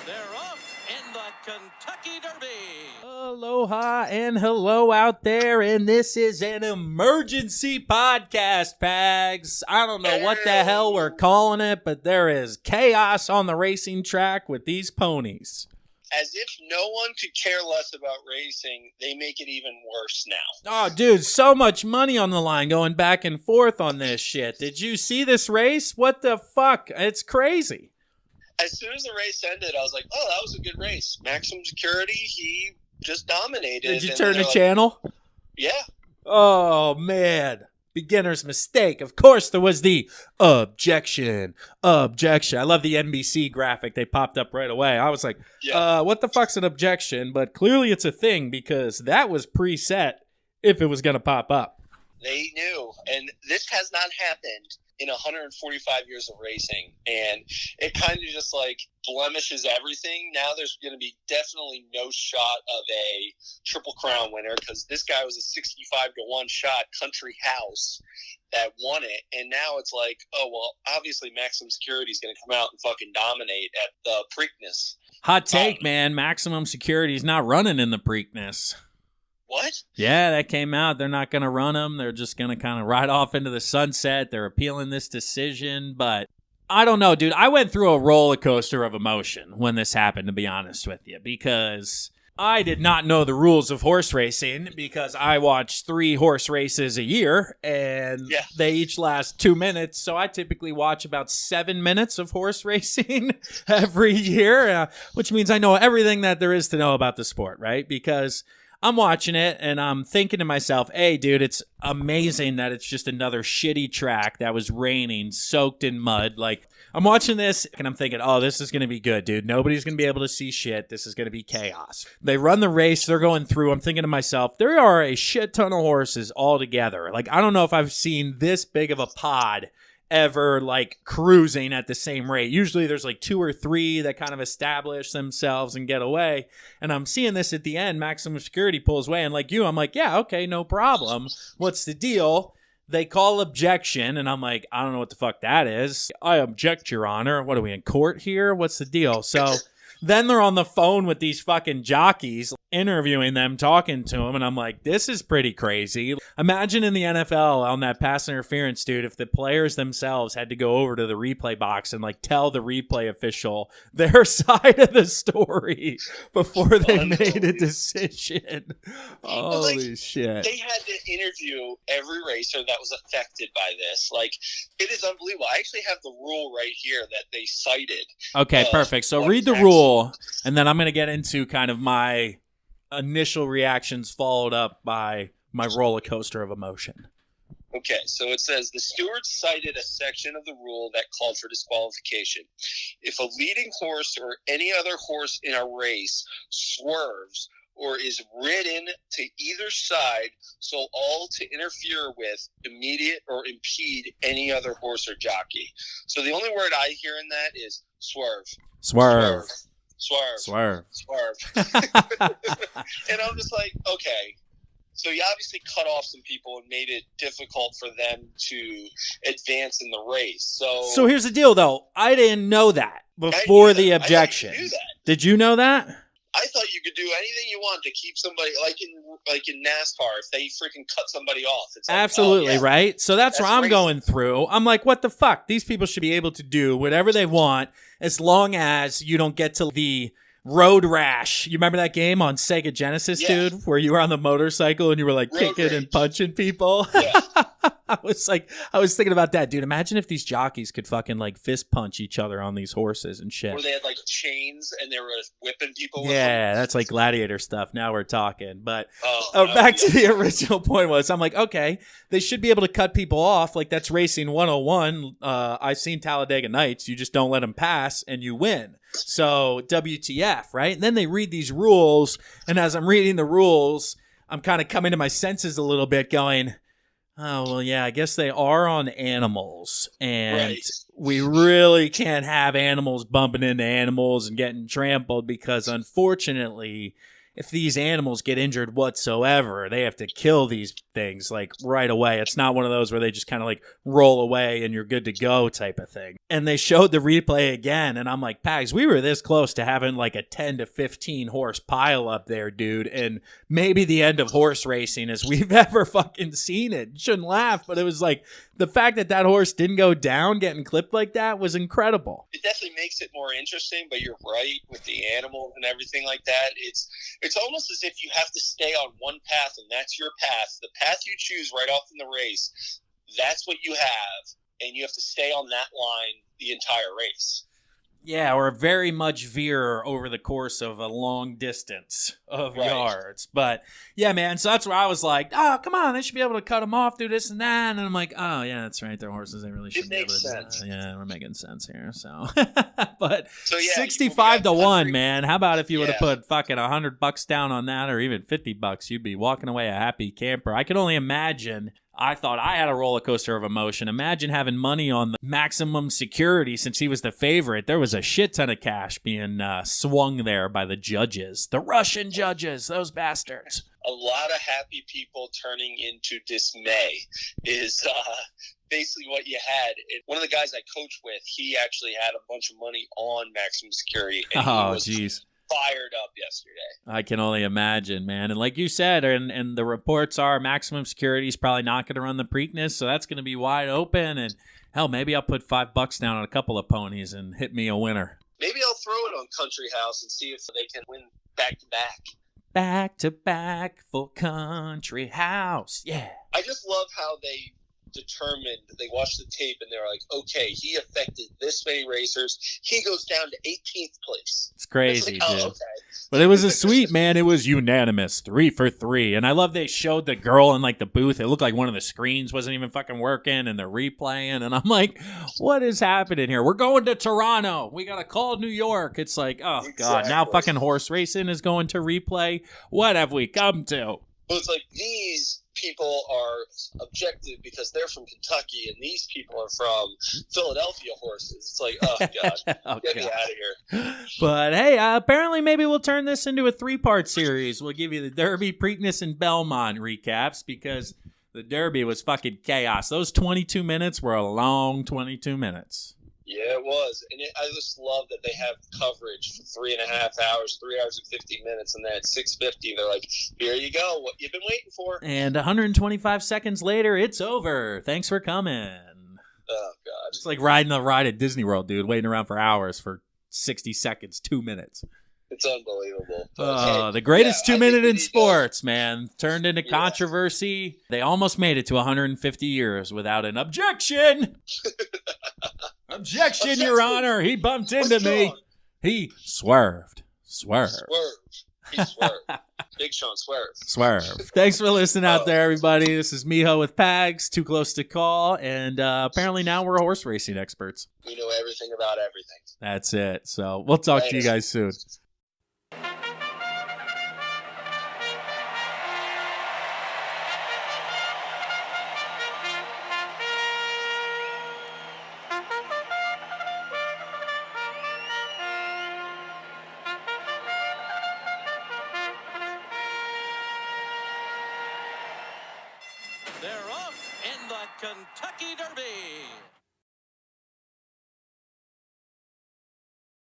They're off in the Kentucky Derby. Aloha and hello out there, and this is an emergency podcast, Pags. I don't know what the hell we're calling it, but there is chaos on the racing track with these ponies. As if no one could care less about racing, they make it even worse now. Oh, dude, so much money on the line going back and forth on this shit. Did you see this race? What the fuck? It's crazy. As soon as the race ended, I was like, oh, that was a good race. Maximum Security, he just dominated. Did you turn the channel? Yeah. Oh, man. Beginner's mistake. Of course, there was the objection. I love the NBC graphic. They popped up right away. I was like, what the fuck's an objection? But clearly it's a thing because that was preset if it was going to pop up. They knew. And this has not happened in 145 years of racing. And it kind of just like blemishes everything. Now there's going to be definitely no shot of a Triple Crown winner because this guy was a 65-1 shot country house that won it. And now it's like, oh, well, obviously Maximum Security is going to come out and fucking dominate at the Preakness. Hot take, man. Maximum Security is not running in the Preakness. What? Yeah, that came out. They're not going to run them. They're just going to kind of ride off into the sunset. They're appealing this decision, but I don't know, dude. I went through a roller coaster of emotion when this happened, to be honest with you, because I did not know the rules of horse racing because I watch 3 horse races a year, and they each last 2 minutes, so I typically watch about 7 minutes of horse racing every year, which means I know everything that there is to know about the sport, right? Because I'm watching it, and I'm thinking to myself, hey, dude, it's amazing that it's just another shitty track that was raining, soaked in mud. Like, I'm watching this, and I'm thinking, oh, this is going to be good, dude. Nobody's going to be able to see shit. This is going to be chaos. They run the race. They're going through. I'm thinking to myself, there are a shit ton of horses all together. Like, I don't know if I've seen this big of a pod ever like cruising at the same rate. Usually there's like 2 or 3 that kind of establish themselves and get away. And I'm seeing this at the end. Maximum Security pulls away, and like you, I'm like, yeah, okay, no problem. What's the deal? They call objection, and I'm like, I don't know what the fuck that is. I object, Your Honor. What are we in court here? What's the deal? So then they're on the phone with these fucking jockeys, interviewing them, talking to them, and I'm like, this is pretty crazy. Imagine in the NFL on that pass interference, dude, if the players themselves had to go over to the replay box and like tell the replay official their side of the story before they made a decision. Holy shit. They had to interview every racer that was affected by this. Like, it is unbelievable. I actually have the rule right here that they cited. Okay, perfect. So read the rule, and then I'm going to get into kind of my initial reactions followed up by my roller coaster of emotion. Okay, so it says the stewards cited a section of the rule that called for disqualification. If a leading horse or any other horse in a race swerves or is ridden to either side, so all to interfere with, immediate, or impede any other horse or jockey. So the only word I hear in that is swerve. Swerve. And I'm just like, okay. So you obviously cut off some people and made it difficult for them to advance in the race. So here's the deal, though. I didn't know that before the objection. I knew that. Did you know that? I thought you could do anything you want to keep somebody, like in NASCAR, if they freaking cut somebody off. It's like, absolutely, right? So that's where I'm going through. I'm like, what the fuck? These people should be able to do whatever they want as long as you don't get to the road rash. You remember that game on Sega Genesis, dude, where you were on the motorcycle and you were like kicking and punching people? Yeah. I was thinking about that, dude. Imagine if these jockeys could fucking like fist punch each other on these horses and shit. Or they had like chains and they were whipping people with them. That's like gladiator stuff. Now we're talking. But back to the original point was, I'm like, okay, they should be able to cut people off. Like, that's racing 101. I've seen Talladega Nights. You just don't let them pass and you win. So WTF, right? And then they read these rules. And as I'm reading the rules, I'm kind of coming to my senses a little bit going, oh, well, yeah, I guess they are on animals, and we really can't have animals bumping into animals and getting trampled because, unfortunately, if these animals get injured whatsoever, they have to kill these things like right away. It's not one of those where they just kind of like roll away and you're good to go type of thing. And they showed the replay again, and I'm like, Pags, we were this close to having like a 10 to 15 horse pile up there, dude, and maybe the end of horse racing as we've ever fucking seen it. Shouldn't laugh, but it was like the fact that that horse didn't go down getting clipped like that was incredible. It definitely makes it more interesting, but you're right with the animals and everything like that. It's almost as if you have to stay on one path, and that's your path. The path you choose right off in the race, that's what you have, and you have to stay on that line the entire race. Yeah, or very much veer over the course of a long distance of yards. But, yeah, man, so that's where I was like, oh, come on, they should be able to cut them off, do this and that. And I'm like, oh, yeah, that's right, they're horses. They really shouldn't be able to do that. Yeah, we're making sense here. So, but so, yeah, 65 to 1, man. How about if you would have put fucking $100 down on that, or even $50, you'd be walking away a happy camper. I could only imagine. I thought I had a roller coaster of emotion. Imagine having money on the maximum security since he was the favorite. There was a shit ton of cash being swung there by the judges. The Russian judges, those bastards. A lot of happy people turning into dismay is basically what you had. One of the guys I coach with, he actually had a bunch of money on maximum security. And he was fired up yesterday. I can only imagine, man. And like you said, and the reports are maximum security is probably not going to run the Preakness, so that's going to be wide open. And hell, maybe I'll put $5 down on a couple of ponies and hit me a winner. Maybe I'll throw it on Country House and see if they can win back to back. Back to back for Country House. Yeah. I just love how they watched the tape and they're like, okay, he affected this many racers. He goes down to 18th place. It's crazy, like, dude. okay. But it was a sweet, man. It was unanimous, 3 for 3. And I love they showed the girl in like the booth. It looked like one of the screens wasn't even fucking working and they're replaying. And I'm like, what is happening here? We're going to Toronto. We got to call New York. It's like, oh, exactly. God, now fucking horse racing is going to replay. What have we come to? Well, it's like these people are objective because they're from Kentucky and these people are from Philadelphia horses. It's like, oh, God, get me out of here. But, hey, apparently maybe we'll turn this into a 3-part series. We'll give you the Derby, Preakness, and Belmont recaps because the Derby was fucking chaos. Those 22 minutes were a long 22 minutes. Yeah, it was. And I just love that they have coverage for 3.5 hours, 3 hours and 50 minutes, and then at 6:50, they're like, here you go, what you've been waiting for. And 125 seconds later, it's over. Thanks for coming. Oh, God. It's like riding a ride at Disney World, dude, waiting around for hours for 60 seconds, 2 minutes. It's unbelievable. Oh, the greatest 2 minute in sports, man. Turned into controversy. They almost made it to 150 years without an objection. Objection, Your Honor. He bumped into me. He swerved. He swerved. Big Sean Swerve. Thanks for listening out there, everybody. This is Miho with Pags, Too Close to Call, and apparently now we're horse racing experts. We know everything about everything. That's it. So we'll talk to you guys soon. They're off in the Kentucky Derby.